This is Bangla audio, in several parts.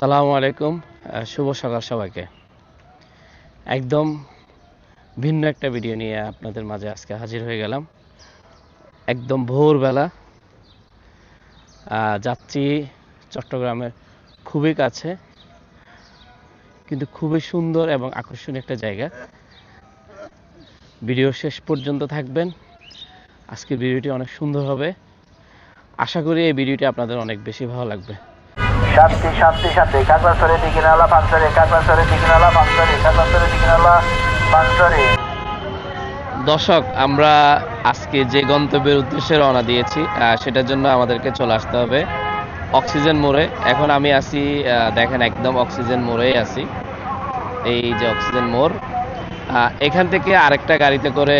আসসালামু আলাইকুম। শুভ সকাল সবাইকে। একদম ভিন্ন একটা ভিডিও নিয়ে আপনাদের মাঝে আজকে হাজির হয়ে গেলাম। একদম ভোরবেলা যাচ্ছি চট্টগ্রামের খুবই কাছে, কিন্তু খুবই সুন্দর এবং আকর্ষণীয় একটা জায়গা। ভিডিও শেষ পর্যন্ত থাকবেন। আজকের ভিডিওটি অনেক সুন্দর হবে। আশা করি এই ভিডিওটি আপনাদের অনেক বেশি ভালো লাগবে। শান্তি শান্তি শান্তি কাকড়াছড়ি দিঘিনালা পাঁচছড়ি কাকড়াছড়ি দিঘিনালা পাঁচছড়ি কাকড়াছড়ি দিঘিনালা পাঁচছড়ি। দর্শক, আমরা আজকে যে গন্তব্যের উদ্দেশ্যে রওনা দিয়েছি সেটার জন্য আমাদেরকে চলে আসতে হবে অক্সিজেন মোড়ে। এখন আমি আছি, দেখেন, একদম অক্সিজেন মোড়েই আছি। এই যে অক্সিজেন মোড়, এখান থেকে আরেকটা গাড়িতে করে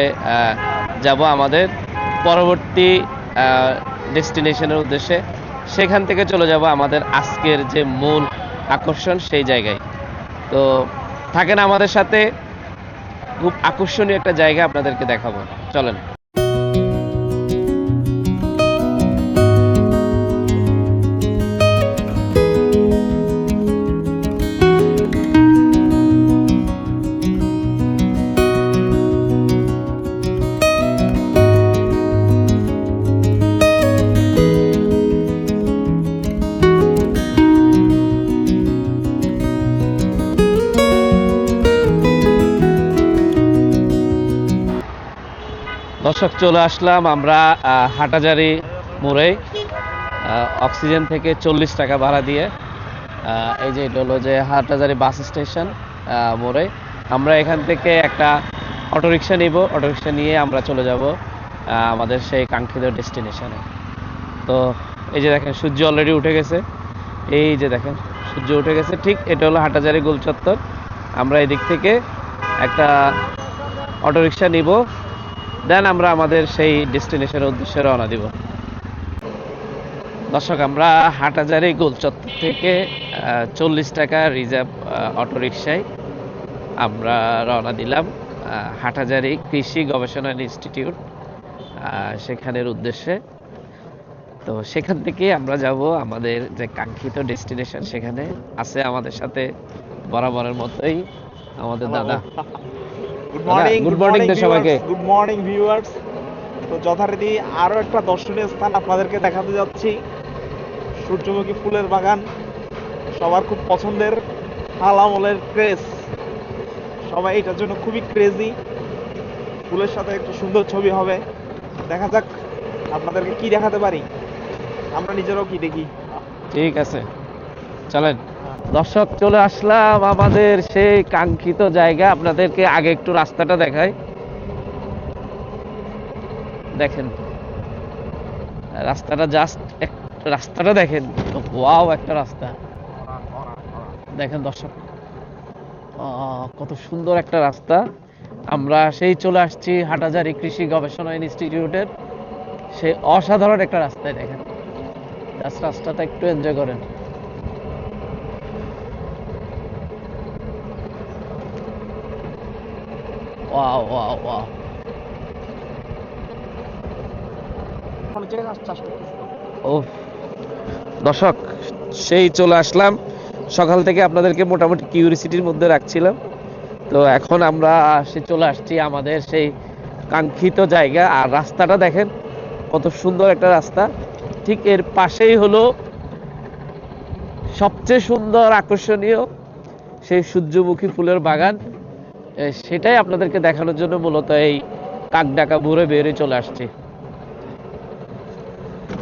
যাব আমাদের পরবর্তী ডেস্টিনেশনের উদ্দেশ্যে। সেখান থেকে চলে যাব আমাদের আজকের যে মূল আকর্ষণ সেই জায়গায়। তো থাকেন আমাদের সাথে, খুব আকর্ষণীয় একটা জায়গা আপনাদেরকে দেখাবো। চলেন। দর্শক, চলে আসলাম আমরা হাটাজারি মোড়ে। অক্সিজেন থেকে 40 টাকা ভাড়া দিয়ে এই যে এটা হলো যে হাটাজারি বাস স্টেশন মোড়ে। আমরা এখান থেকে একটা অটোরিকশা নিব। অটোরিকশা নিয়ে আমরা চলে যাব আমাদের সেই কাঙ্ক্ষিত ডেস্টিনেশনে। তো এই যে দেখেন, সূর্য অলরেডি উঠে গেছে। এই যে দেখেন, সূর্য উঠে গেছে। ঠিক এটা হলো হাটাজারি গোল চত্বর। আমরা এদিক থেকে একটা অটোরিকশা নিব, দেন আমরা আমাদের সেই ডেস্টিনেশনের উদ্দেশ্যে রওনা দিব। দর্শক, আমরা হাটাজারি গোল চত্বর থেকে 40 টাকা রিজার্ভ অটোরিকশায় আমরা রওনা দিলাম হাটাজারি কৃষি গবেষণা ইনস্টিটিউট সেখানের উদ্দেশ্যে। তো সেখান থেকে আমরা যাব আমাদের যে কাঙ্ক্ষিত ডেস্টিনেশন। সেখানে আছে আমাদের সাথে বরাবরের মতোই আমাদের দাদা। গুড মর্নিং সবাইকে। Good morning viewers. তো যথারীতি আরো একটা দর্শনীয় স্থান আপনাদেরকে দেখাতে যাচ্ছি, সূর্যমুখী ফুলের বাগান। সবার খুব পছন্দের আলামলের ক্রেজ, সবাই এটার জন্য খুবই ক্রেজি। ফুলের সাথে একটু সুন্দর ছবি হবে। দেখা যাক আপনাদেরকে কি দেখাতে পারি, আমরা নিজেরাও কি দেখি। ঠিক আছে, চলেন। দর্শক, চলে আসলাম আমাদের সেই কাঙ্ক্ষিত জায়গা। আপনাদেরকে আগে একটু রাস্তাটা দেখাই। দেখেন রাস্তাটা, জাস্ট রাস্তাটা দেখেন। ওয়াও, একটা রাস্তা দেখেন দর্শক, কত সুন্দর একটা রাস্তা। আমরা সেই চলে আসছি হাটাজারি কৃষি গবেষণা ইনস্টিটিউটের সেই অসাধারণ একটা রাস্তায়। দেখেন জাস্ট রাস্তাটা একটু এনজয় করেন। Wow wow wow. ও দর্শক, সেই চলে আসলাম। সকাল থেকে আপনাদেরকে মোটামুটি কিউরিসিটির মধ্যে রাখছিলাম। তো এখন আমরা চলে আসছি আমাদের সেই কাঙ্ক্ষিত জায়গা। আর রাস্তাটা দেখেন কত সুন্দর একটা রাস্তা। ঠিক এর পাশেই হলো সবচেয়ে সুন্দর আকর্ষণীয় সেই সূর্যমুখী ফুলের বাগান। সেটাই আপনাদেরকে দেখানোর জন্য মূলত এই কাকডাকা ঘুরে বেরিয়ে চলে আসছি।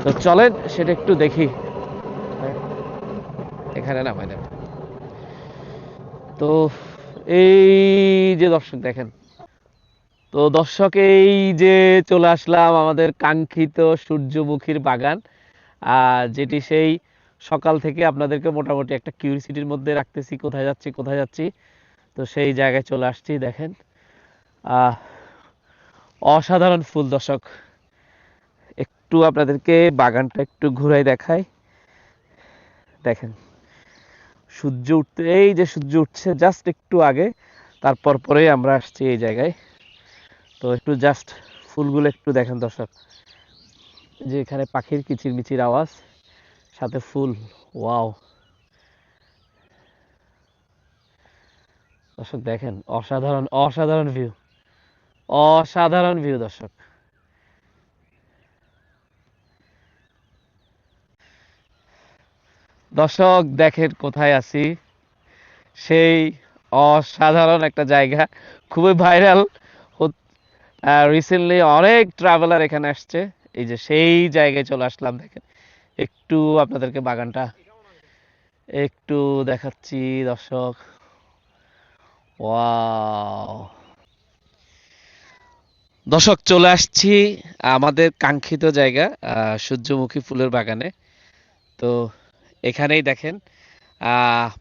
তো চলেন সেটা একটু দেখি। এখানে নামাই দেন। তো এই যে দর্শক দেখেন, তো দর্শক এই যে চলে আসলাম আমাদের কাঙ্ক্ষিত সূর্যমুখীর বাগান, যেটি সেই সকাল থেকে আপনাদেরকে মোটামুটি একটা কিউরিসিটির মধ্যে রাখতেছি, কোথায় যাচ্ছি কোথায় যাচ্ছি। তো সেই জায়গায় চলে আসছি। দেখেন অসাধারণ ফুল। দর্শক, একটু আপনাদেরকে বাগানটা একটু ঘুরাই দেখাই। দেখেন সূর্য উঠতে, এই যে সূর্য উঠছে জাস্ট একটু আগে, তারপর পরেই আমরা আসছি এই জায়গায়। তো একটু জাস্ট ফুলগুলো একটু দেখেন দর্শক, যে এখানে পাখির কিচিরমিচির আওয়াজ, সাথে ফুল। ওয়াও, দর্শক দেখেন অসাধারণ অসাধারণ ভিউ, অসাধারণ ভিউ দর্শক। দর্শক দেখেন কোথায় আছি, সেই অসাধারণ একটা জায়গা, খুবই ভাইরাল। রিসেন্টলি অনেক ট্রাভেলার এখানে আসছে, এই যে সেই জায়গায় চলে আসলাম। দেখেন একটু আপনাদেরকে বাগানটা একটু দেখাচ্ছি দর্শক। ওয়াও দর্শক, চলে আসছি আমাদের কাঙ্ক্ষিত জায়গা সূর্যমুখী ফুলের বাগানে। তো এখানেই দেখেন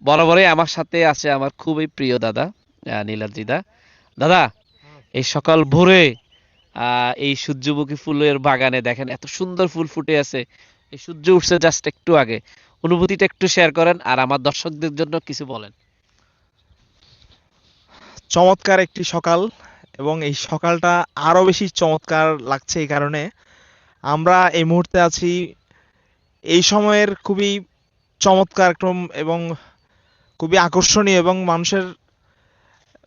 বরাবরই আমার সাথে আছে আমার খুবই প্রিয় দাদা নীলাদ্রিদা। দাদা, এই সকাল ভোরে এই সূর্যমুখী ফুলের বাগানে দেখেন এত সুন্দর ফুল ফুটে আছে, এই সূর্য উঠছে জাস্ট একটু আগে, অনুভূতিটা একটু শেয়ার করেন আর আমার দর্শকদের জন্য কিছু বলেন। চমৎকার একটি সকাল, এবং এই সকালটা আরো বেশি চমৎকার লাগছে এই কারণে আমরা এই মুহূর্তে আছি এই সময়ের খুবই চমৎকার একদম এবং খুবই আকর্ষণীয় এবং মানুষের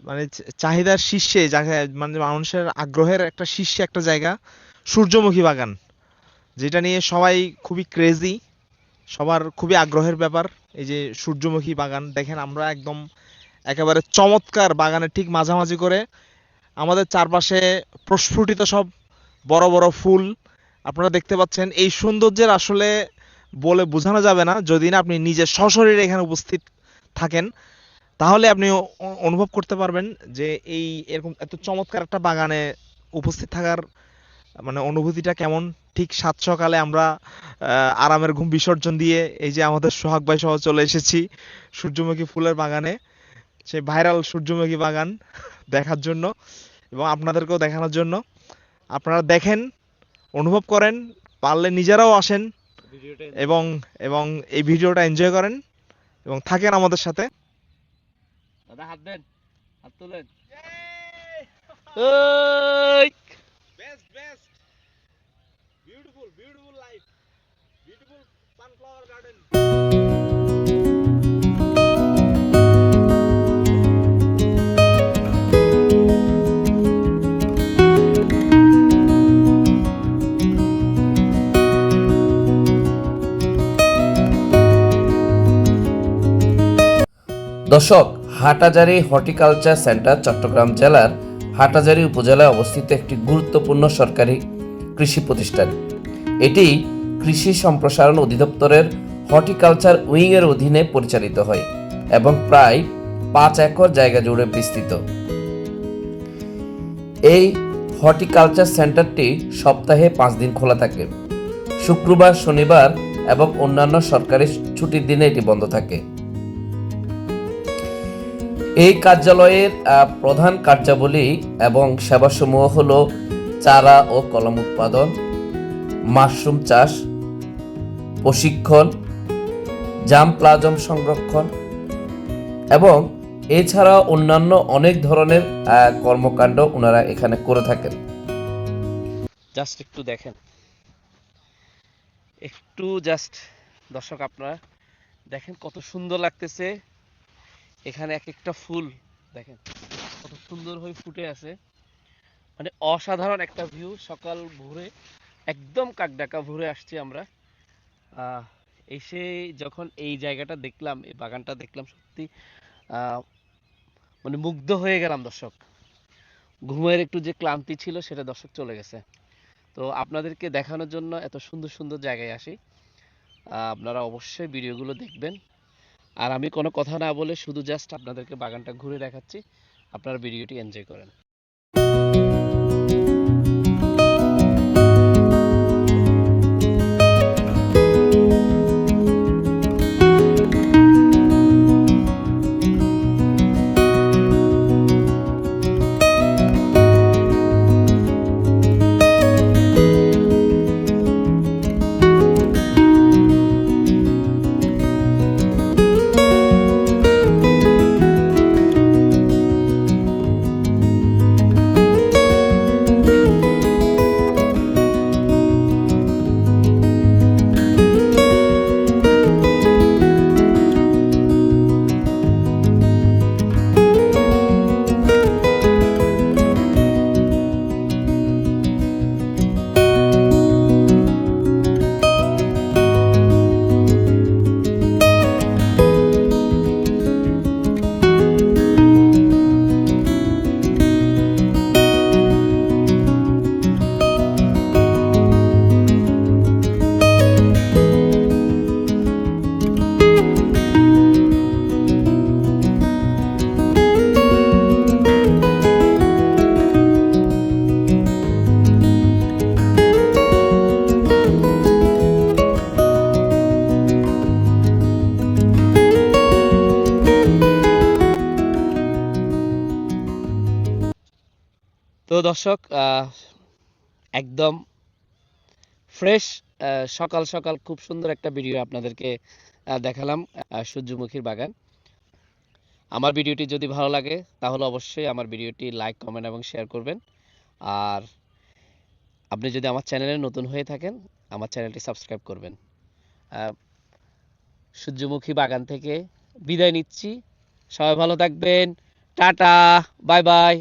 মানে চাহিদার শীর্ষে যাকে মানে মানুষের আগ্রহের একটা শীর্ষে একটা জায়গা সূর্যমুখী বাগান, যেটা নিয়ে সবাই খুবই ক্রেজি, সবার খুবই আগ্রহের ব্যাপার। এই যে সূর্যমুখী বাগান দেখেন, আমরা একদম একেবারে চমৎকার বাগানের ঠিক মাঝামাঝি করে আমাদের চারপাশে প্রস্ফুটিত সব বড় বড় ফুল আপনারা দেখতে পাচ্ছেন। এই সৌন্দর্যের আসলে বলে বোঝানো যাবে না, যদি না আপনি নিজে সশরীরে এখানে উপস্থিত থাকেন, তাহলে আপনি অনুভব করতে পারবেন যে এই এরকম এত চমৎকার একটা বাগানে উপস্থিত থাকার মানে অনুভূতিটা কেমন। ঠিক সাত সকালে আমরা আরামের ঘুম বিসর্জন দিয়ে এই যে আমাদের সোহাগ ভাই সহ চলে এসেছি সূর্যমুখী ফুলের বাগানে, সেই ভাইরাল সূর্যমুখী বাগান দেখার জন্য এবং আপনাদেরকেও দেখানোর জন্য। আপনারা দেখেন, অনুভব করেন, পারলে নিজেরাও আসেন এবং এবং এই ভিডিওটা এনজয় করেন এবং থাকেন আমাদের সাথে। দাদা হাত দেন, হাত তোলেন। ওই best best beautiful beautiful life, beautiful sunflower garden. দর্শক, হাটাজারি হর্টিকালচার সেন্টার চট্টগ্রাম জেলার হাটাজারি উপজেলায় অবস্থিত একটি গুরুত্বপূর্ণ সরকারি কৃষি প্রতিষ্ঠান। এটি কৃষি সম্প্রসারণ অধিদপ্তরের হর্টিকালচার উইংয়ের অধীনে পরিচালিত হয় এবং প্রায় 5 একর জায়গা জুড়ে বিস্তৃত। এই হর্টিকালচার সেন্টারটি সপ্তাহে 5 দিন খোলা থাকে। শুক্রবার, শনিবার এবং অন্যান্য সরকারি ছুটির দিনে এটি বন্ধ থাকে। এই কার্যালয়ের প্রধান কার্যাবলী এবং সেবাসমূহ হল চারা ও কলম উৎপাদন, মাশরুম চাষ, প্রশিক্ষণ, জামপ্লাজম সংরক্ষণ এবং এছাড়া অন্যান্য অনেক ধরনের কর্মকাণ্ড ওনারা এখানে করে থাকেন। জাস্ট একটু দেখেন, একটু জাস্ট দর্শক আপনারা দেখেন কত সুন্দর লাগতেছে। এখানে এক একটা ফুল দেখেন কত সুন্দর হয়ে ফুটে আছে, মানে অসাধারণ একটা ভিউ। সকাল ভোরে একদম কাকডাকা ভোরে আসছি আমরা। এসে যখন এই জায়গাটা দেখলাম, এই বাগানটা দেখলাম, সত্যি মানে মুগ্ধ হয়ে গেলাম দর্শক। ঘুমের একটু যে ক্লান্তি ছিল সেটা দর্শক চলে গেছে। তো আপনাদেরকে দেখানোর জন্য এত সুন্দর সুন্দর জায়গায় আসি, আপনারা অবশ্যই ভিডিওগুলো দেখবেন। আর আমি কোনো কথা না বলে শুধু জাস্ট আপনাদেরকে বাগানটা ঘুরে দেখাচ্ছি, আপনারা ভিডিওটি এনজয় করেন। দর্শক একদম ফ্রেশ সকাল সকাল খুব সুন্দর একটা ভিডিও আপনাদেরকে দেখালাম সূর্যমুখীর বাগান। আমার ভিডিওটি যদি ভালো লাগে তাহলে অবশ্যই আমার ভিডিওটি লাইক, কমেন্ট এবং শেয়ার করবেন। আর আপনি যদি আমার চ্যানেলে নতুন হয়ে থাকেন আমার চ্যানেলটি সাবস্ক্রাইব করবেন। সূর্যমুখী বাগান থেকে বিদায় নিচ্ছি। সবাই ভালো থাকবেন। Tata, bye bye.